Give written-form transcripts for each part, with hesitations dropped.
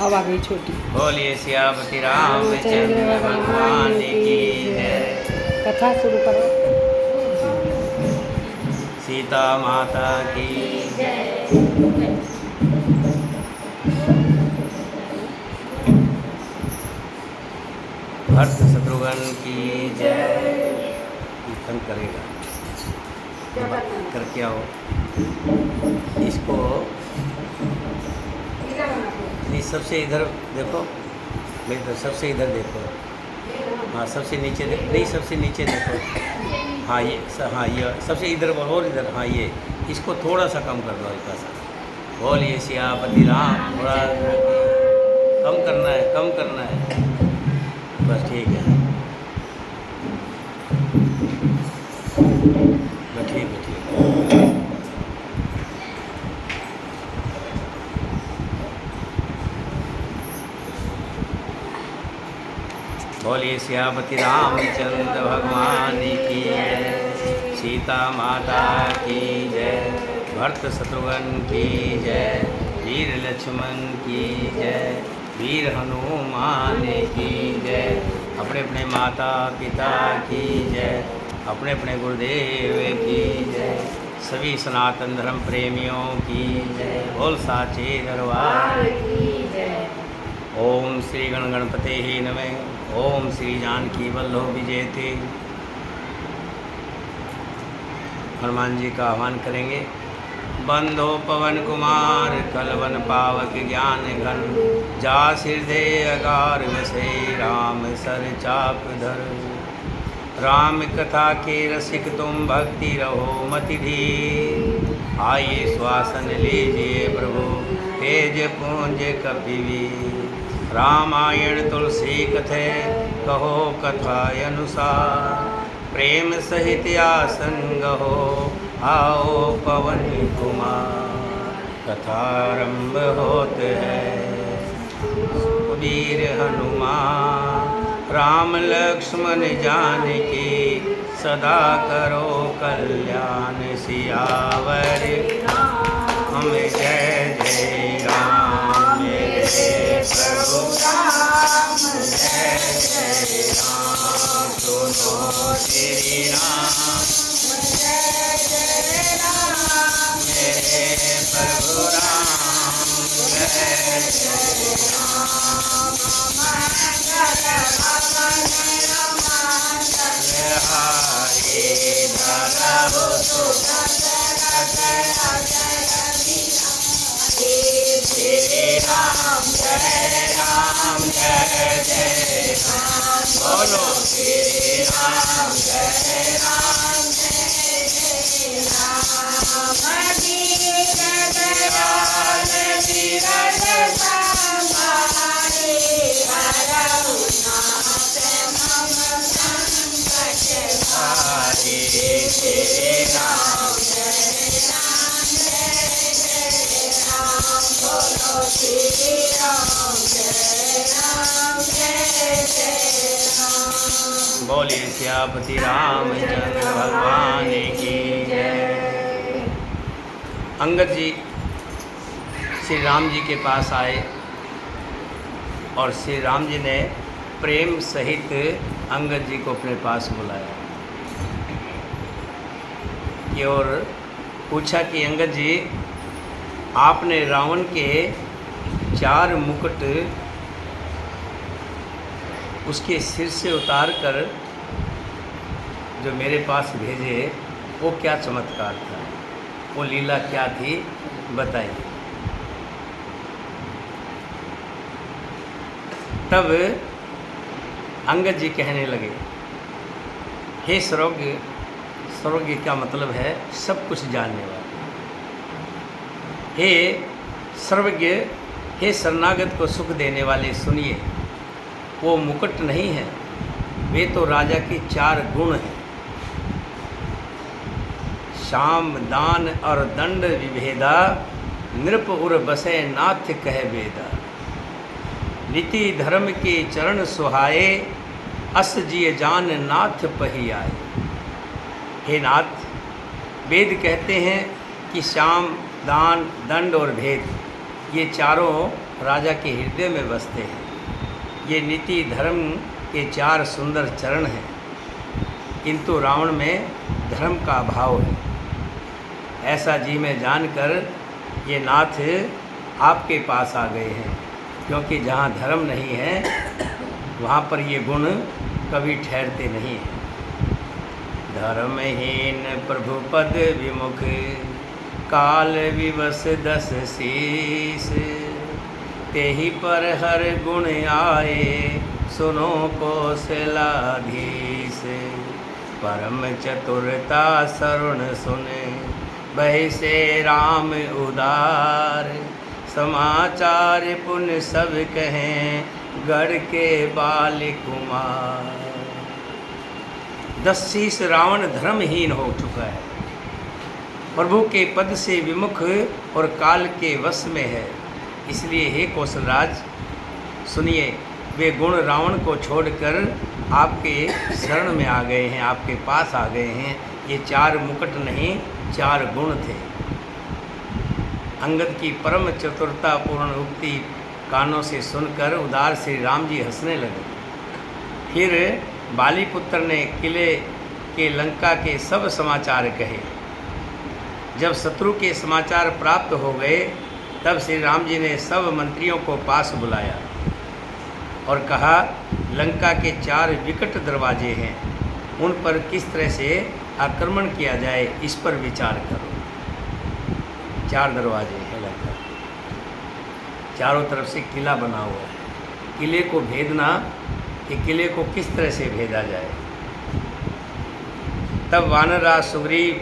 अब आ गई छोटी। बोलिए सियापति रामचंद्र भगवान की जय। कथा शुरू करो। सीता माता की जय। भरत शत्रुघ्न की जय। कीर्तन करेगा करके आओ इसको। नहीं, सबसे इधर देखो, मेरी तरफ सबसे इधर देखो। हाँ, सबसे नीचे देखो, नहीं सबसे नीचे देखो। हाँ ये हाँ ये सबसे इधर और इधर। हाँ ये इसको थोड़ा सा कम कर दो, हल्का सा। बोलिए सियापति राम। थोड़ा कम करना है, कम करना है, बस ठीक है, बस ठीक है, ठीक है। बोलिए सियापति रामचंद्र भगवान की जय। सीता माता की जय। भरत शत्रुघ्न की जय। वीर लक्ष्मण की जय। वीर हनुमान की जय। अपने अपने माता पिता की जय। अपने अपने गुरुदेव की जय। सभी सनातन धर्म प्रेमियों की जय। बोल साचे दरबार की जय। ओम श्री गण गणपते ही नमः। ओम श्री जानकी वल्लभ विजयते। हनुमान जी का आह्वान करेंगे। बंधो पवन कुमार कलवन पावक ज्ञान घन। जा हृदय अगार बसे राम सर चाप धर। राम कथा के रसिक तुम भक्ति रहो मति धीर। आइए श्वासन लीजिए प्रभु तेज पुंज कपिवीर। रामायण तुलसी कथे कहो कथा अनुसार। प्रेम सहित आसन गहो आओ पवन कुमार। कथारंभ होत है वीर हनुमान। राम लक्ष्मण जानकी सदा करो कल्याण। सियावर हम जय जय राम जय प्रभु राम जय जय राम। सुनो श्री राम जय जय राम मेरे प्रभु राम जय जय राम। हरे धरहु श्री राम जय जय राम। बोलो श्री राम जय जय राम। दयाल धीरज संभारे हरहु नाथ मम संकट हारे। श्री राम जय राम। बोलो श्री राम जय राम। बोलिए सियापति रामचंद्र भगवान की जय। अंगद जी श्री राम जी के पास आए और श्री राम जी ने प्रेम सहित अंगद जी को अपने पास बुलाया कि और पूछा कि अंगद जी आपने रावण के 4 मुकुट उसके सिर से उतार कर जो मेरे पास भेजे वो क्या चमत्कार था, वो लीला क्या थी, बताइए। तब अंगद जी कहने लगे, हे सर्वज्ञ, सर्वज्ञ का मतलब है सब कुछ जानने वाला। हे सर्वज्ञ, हे शरणागत को सुख देने वाले, सुनिए, वो मुकुट नहीं है, वे तो राजा के 4 गुण हैं। शाम दान और दंड विभेदा। नृप उर बसे नाथ कह वेदा। नीति धर्म के चरण सुहाए। अस जिय जान नाथ पही आए। हे नाथ, वेद कहते हैं कि शाम दान दंड और भेद ये चारों राजा के हृदय में बसते हैं। ये नीति धर्म के 4 सुंदर चरण हैं, किंतु रावण में धर्म का अभाव है। ऐसा जी में जानकर ये नाथ आपके पास आ गए हैं, क्योंकि जहाँ धर्म नहीं है वहाँ पर ये गुण कभी ठहरते नहीं हैं। धर्महीन प्रभु पद विमुख, काल विवश 10 शीस, तेहि पर हर गुण आए, सुनो कौशलाधीश। परम चतुरता सरुण सुने, बहि से राम उदार, समाचार पुण्य सब कहें, गढ़ के बाल कुमार। 10 शीश रावण धर्महीन हो चुका है, प्रभु के पद से विमुख और काल के वश में है। इसलिए हे कौशलराज सुनिए, वे गुण रावण को छोड़कर आपके शरण में आ गए हैं, आपके पास आ गए हैं। ये 4 मुकुट नहीं, 4 गुण थे। अंगद की परम चतुरतापूर्ण उक्ति कानों से सुनकर उदार श्री राम जी हंसने लगे। फिर बाली पुत्र ने किले के लंका के सब समाचार कहे। जब शत्रु के समाचार प्राप्त हो गए, तब श्री राम जी ने सब मंत्रियों को पास बुलाया और कहा, लंका के 4 विकट दरवाजे हैं, उन पर किस तरह से आक्रमण किया जाए, इस पर विचार करो। 4 दरवाजे हैं लंका, चारों तरफ से किला बना हुआ है। किले को भेदना कि किले को किस तरह से भेजा जाए। तब वानरराज सुग्रीव,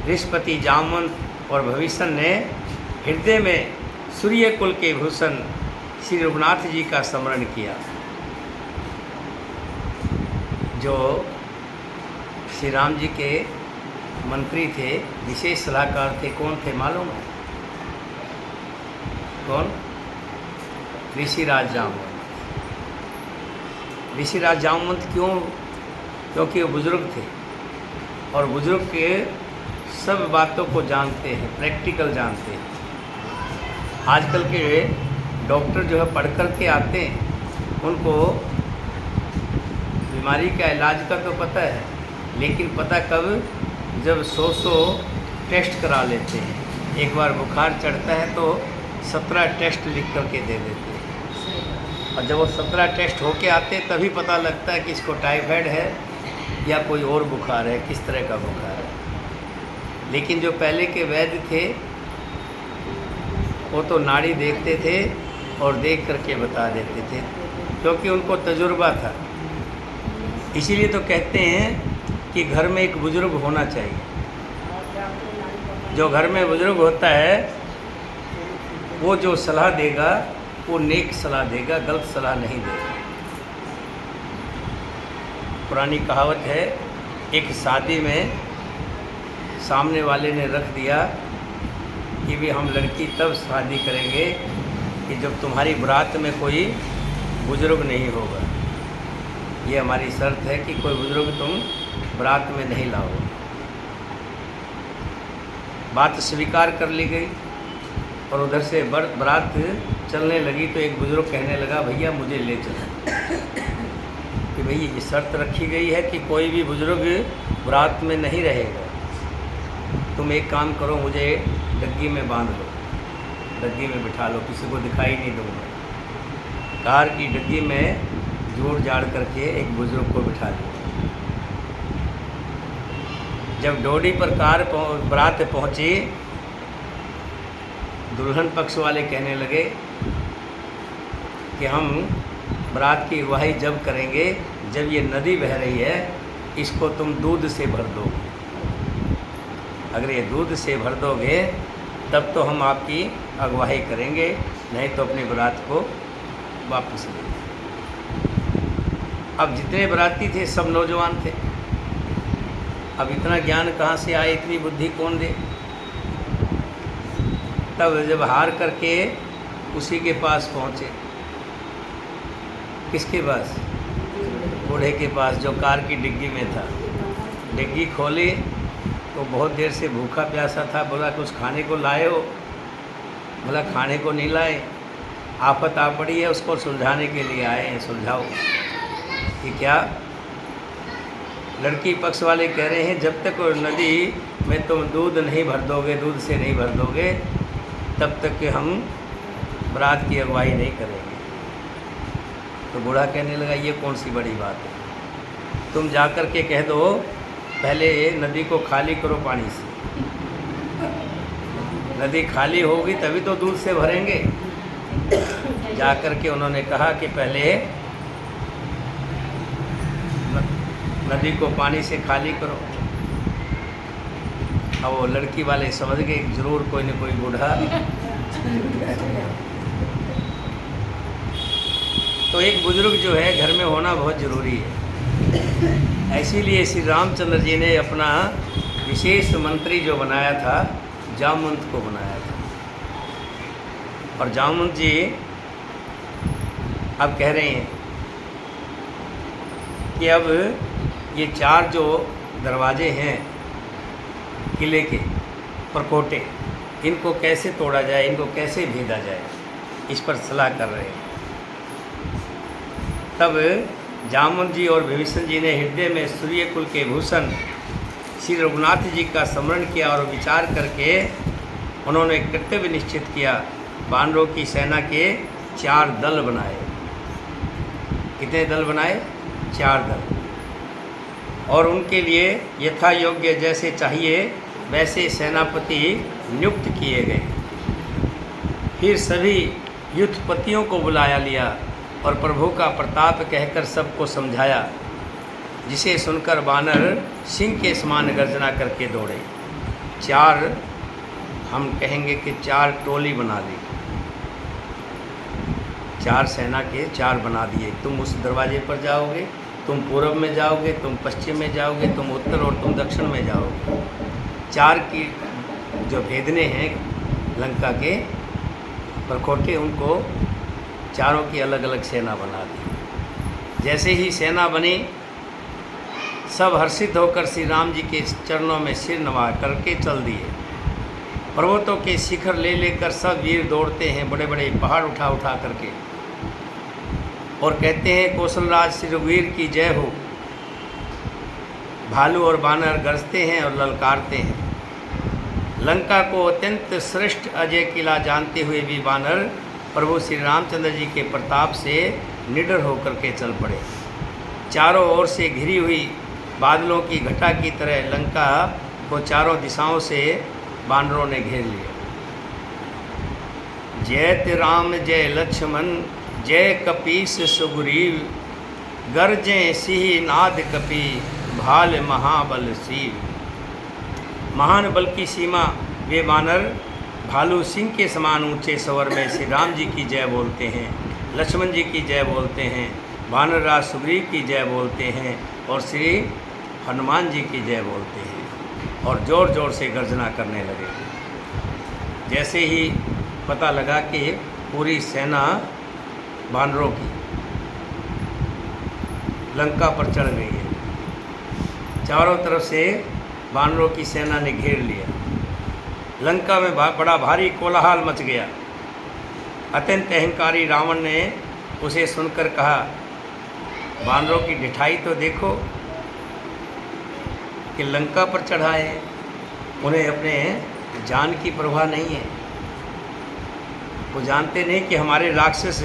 ऋषपति जामवंत और भविष्य ने हृदय में सूर्य कुल के भूषण श्री रघुनाथ जी का स्मरण किया, जो श्री राम जी के मंत्री थे, विशेष सलाहकार थे। कौन थे मालूम है? कौन? ऋषिराज जामवंत। ऋषिराज जामवंत क्यों? क्योंकि वो बुजुर्ग थे और बुजुर्ग के सब बातों को जानते हैं, प्रैक्टिकल जानते हैं। आजकल के डॉक्टर जो है पढ़ कर के आते हैं, उनको बीमारी का इलाज का तो पता है, लेकिन पता कब? जब 100 टेस्ट करा लेते हैं। एक बार बुखार चढ़ता है तो 17 टेस्ट लिख करके दे देते हैं, और जब वो 17 टेस्ट होके आते हैं तभी पता लगता है कि इसको टाइफाइड है या कोई और बुखार है, किस तरह का बुखार है। लेकिन जो पहले के वैद्य थे वो तो नाड़ी देखते थे और देख करके बता देते थे, क्योंकि उनको तजुर्बा था। इसीलिए तो कहते हैं कि घर में एक बुज़ुर्ग होना चाहिए। जो घर में बुज़ुर्ग होता है वो जो सलाह देगा वो नेक सलाह देगा, गलत सलाह नहीं देगा। पुरानी कहावत है, एक शादी में सामने वाले ने रख दिया कि भी हम लड़की तब शादी करेंगे कि जब तुम्हारी बारात में कोई बुज़ुर्ग नहीं होगा। ये हमारी शर्त है कि कोई बुज़ुर्ग तुम बारात में नहीं लाओ। बात स्वीकार कर ली गई और उधर से बारात चलने लगी तो एक बुज़ुर्ग कहने लगा, भैया मुझे ले चलो। कि भैया ये शर्त रखी गई है कि कोई भी बुज़ुर्ग बारात में नहीं रहेगा। तुम एक काम करो, मुझे डग्गी में बांध लो, डग्गी में बिठा लो, किसी को दिखाई नहीं दूँगा। कार की डग्गी में जोड़ जाड़ करके एक बुज़ुर्ग को बिठा लिया। जब डोडी पर कार बारात पहुँची, दुल्हन पक्ष वाले कहने लगे कि हम बारात की अगुवाई जब करेंगे जब ये नदी बह रही है, इसको तुम दूध से भर दो। अगर ये दूध से भर दोगे तब तो हम आपकी अगुवाई करेंगे, नहीं तो अपनी बारात को वापस ले। अब जितने बाराती थे सब नौजवान थे। अब इतना ज्ञान कहाँ से आए, इतनी बुद्धि कौन दे? तब जब हार करके उसी के पास पहुँचे। किसके पास? बूढ़े के पास, जो कार की डिग्गी में था। डिग्गी खोली तो बहुत देर से भूखा प्यासा था। बोला कुछ खाने को लाए हो? बोला खाने को नहीं लाए, आफत आ पड़ी है, उसको सुलझाने के लिए आए हैं, सुलझाओ। कि क्या? लड़की पक्ष वाले कह रहे हैं जब तक नदी में तुम दूध नहीं भर दोगे, दूध से नहीं भर दोगे, तब तक कि हम बारात की अगुवाई नहीं करेंगे। तो बूढ़ा कहने लगा ये कौन सी बड़ी बात है, तुम जा कर के कह दो पहले नदी को खाली करो पानी से, नदी खाली होगी तभी तो दूध से भरेंगे। जा कर के उन्होंने कहा कि पहले नदी को पानी से खाली करो। अब वो लड़की वाले समझ गए जरूर कोई न कोई बूढ़ा। तो एक बुजुर्ग जो है घर में होना बहुत ज़रूरी है। इसीलिए श्री रामचंद्र जी ने अपना विशेष मंत्री जो बनाया था, जामवंत को बनाया था। और जामवंत जी अब कह रहे हैं कि अब ये 4 जो दरवाजे हैं किले के परकोटे, इनको कैसे तोड़ा जाए, इनको कैसे भेदा जाए, इस पर सलाह कर रहे हैं। तब जामवंत जी और विभीषण जी ने हृदय में सूर्य कुल के भूषण श्री रघुनाथ जी का स्मरण किया और विचार करके उन्होंने कर्तव्य निश्चित किया। वानरों की सेना के 4 दल बनाए। कितने दल बनाए? 4 दल। और उनके लिए यथा योग्य जैसे चाहिए वैसे सेनापति नियुक्त किए गए। फिर सभी युद्धपतियों को बुलाया लिया और प्रभु का प्रताप कहकर सबको समझाया, जिसे सुनकर वानर सिंह के समान गर्जना करके दौड़े। 4 हम कहेंगे कि 4 टोली बना दी, 4 सेना के 4 बना दिए। तुम उस दरवाजे पर जाओगे, तुम पूर्व में जाओगे, तुम पश्चिम में जाओगे, तुम उत्तर और तुम दक्षिण में जाओगे। 4 की जो भेदने हैं लंका के परखोटे, उनको चारों की अलग अलग सेना बना दी। जैसे ही सेना बनी, सब हर्षित होकर श्री राम जी के चरणों में सिर नवा करके चल दिए। पर्वतों के शिखर ले लेकर सब वीर दौड़ते हैं, बड़े बड़े पहाड़ उठा उठा करके, और कहते हैं कौशलराज श्री रघुवीर की जय हो। भालू और बानर गरजते हैं और ललकारते हैं। लंका को अत्यंत श्रेष्ठ अजय किला जानते हुए भी वानर प्रभु श्री रामचंद्र जी के प्रताप से निडर होकर के चल पड़े। चारों ओर से घिरी हुई बादलों की घटा की तरह लंका को चारों दिशाओं से वानरों ने घेर लिया। जय राम जय लक्ष्मण जय कपीस सुग्रीव, गरजे सिंह नाद कपि भाल महाबल शिव। महान बल की सीमा वे वानर भालू सिंह के समान ऊंचे स्वर में श्री राम जी की जय बोलते हैं, लक्ष्मण जी की जय बोलते हैं, वानर राज सुग्रीव की जय बोलते हैं और श्री हनुमान जी की जय बोलते हैं और ज़ोर ज़ोर से गर्जना करने लगे। जैसे ही पता लगा कि पूरी सेना वानरों की लंका पर चढ़ गई है, चारों तरफ से वानरों की सेना ने घेर लिया। लंका में बड़ा भारी कोलाहल मच गया। अत्यंत अहंकारी रावण ने उसे सुनकर कहा, वानरों की ढिठाई तो देखो कि लंका पर चढ़ाए, उन्हें अपने जान की परवाह नहीं है। वो जानते नहीं कि हमारे राक्षस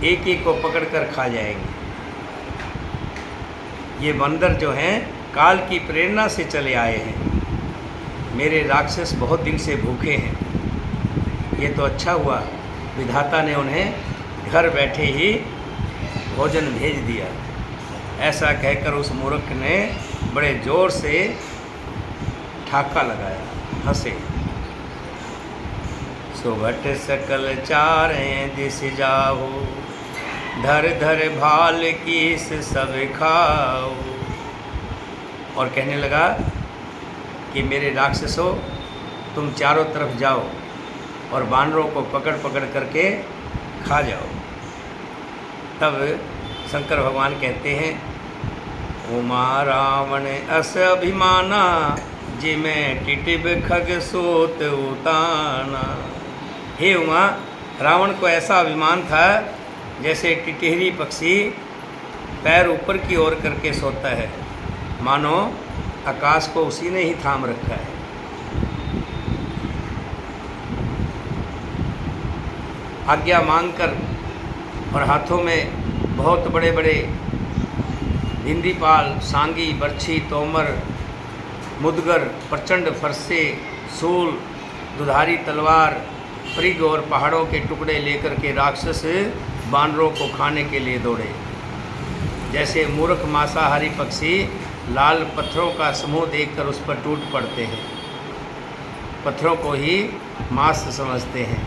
एक एक को पकड़कर खा जाएंगे। ये बंदर जो हैं काल की प्रेरणा से चले आए हैं। मेरे राक्षस बहुत दिन से भूखे हैं। ये तो अच्छा हुआ विधाता ने उन्हें घर बैठे ही भोजन भेज दिया। ऐसा कहकर उस मूर्ख ने बड़े ज़ोर से ठाका लगाया, हंसे। सुभट सकल चारें दिस जाओ, धर धर भाल कीस सब खाओ। और कहने लगा कि मेरे राक्षसों, तुम चारों तरफ जाओ और वानरों को पकड़ पकड़ करके खा जाओ। तब शंकर भगवान कहते हैं, उमा रावण अस अभिमाना, जिमें टिटिब खग सोत उताना। हे उमा, रावण को ऐसा अभिमान था जैसे टिटहरी पक्षी पैर ऊपर की ओर करके सोता है, मानो आकाश को उसी ने ही थाम रखा है। आज्ञा मांगकर और हाथों में बहुत बड़े बड़े भिंडीपाल, सांगी, बर्छी, तोमर, मुदगर, प्रचंड फरसे, सूल, दुधारी तलवार, पृग और पहाड़ों के टुकड़े लेकर के राक्षस बानरों को खाने के लिए दौड़े। जैसे मूर्ख मांसाहारी पक्षी लाल पत्थरों का समूह देखकर उस पर टूट पड़ते हैं, पत्थरों को ही मांस समझते हैं,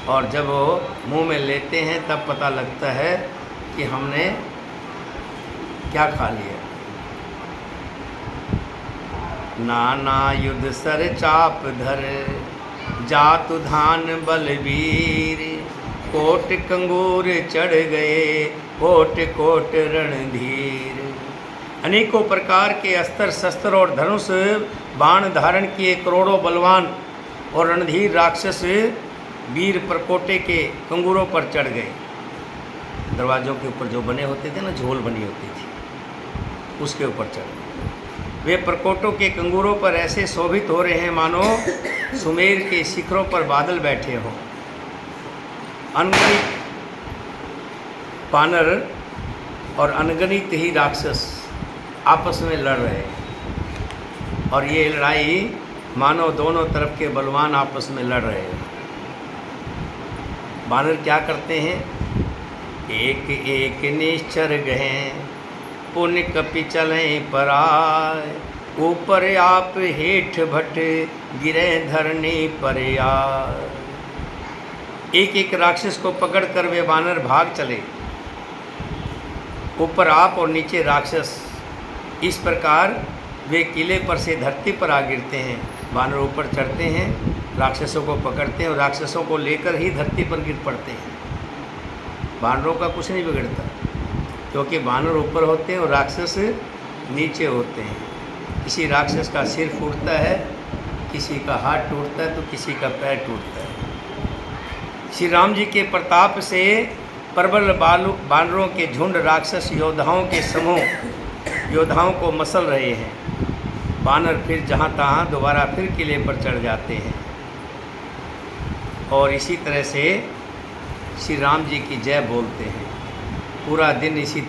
और जब वो मुंह में लेते हैं तब पता लगता है कि हमने क्या खा लिया। नाना युद्ध सर चाप धर, जातु धान बलबीर, कोट कंगूर चढ़ गए, कोट कोट रणधीर। अनेकों प्रकार के अस्त्र शस्त्र और धनुष बाण धारण किए करोड़ों बलवान और रणधीर राक्षस वीर परकोटे के कंगूरों पर चढ़ गए। दरवाज़ों के ऊपर जो बने होते थे ना, झोल बनी होती थी, उसके ऊपर चढ़ गए। वे परकोटों के कंगूरों पर ऐसे शोभित हो रहे हैं मानो सुमेर के शिखरों पर बादल बैठे हों। अनगिनत वानर और अनगिनत ही राक्षस आपस में लड़ रहे हैं, और ये लड़ाई मानो दोनों तरफ के बलवान आपस में लड़ रहे हैं। वानर क्या करते हैं? एक एक निश्चर गए, पुण्य कपि चलें पराय, ऊपर आप हेठ भट गिरे धरनी पर आय। एक एक राक्षस को पकड़कर वे वानर भाग चले, ऊपर आप और नीचे राक्षस। इस प्रकार वे किले पर से धरती पर आ गिरते हैं। वानर ऊपर चढ़ते हैं, राक्षसों को पकड़ते हैं और राक्षसों को लेकर ही धरती पर गिर पड़ते हैं। वानरों का कुछ नहीं बिगड़ता, क्योंकि वानर ऊपर होते हैं और राक्षस नीचे होते हैं। किसी राक्षस का सिर फूटता है, किसी का हाथ टूटता है, तो किसी का पैर टूटता है। श्री राम जी के प्रताप से प्रबल वानरों के झुंड राक्षस योद्धाओं के समूह योद्धाओं को मसल रहे हैं। वानर फिर जहाँ तहाँ दोबारा फिर किले पर चढ़ जाते हैं, और इसी तरह से श्री राम जी की जय बोलते हैं। पूरा दिन इसी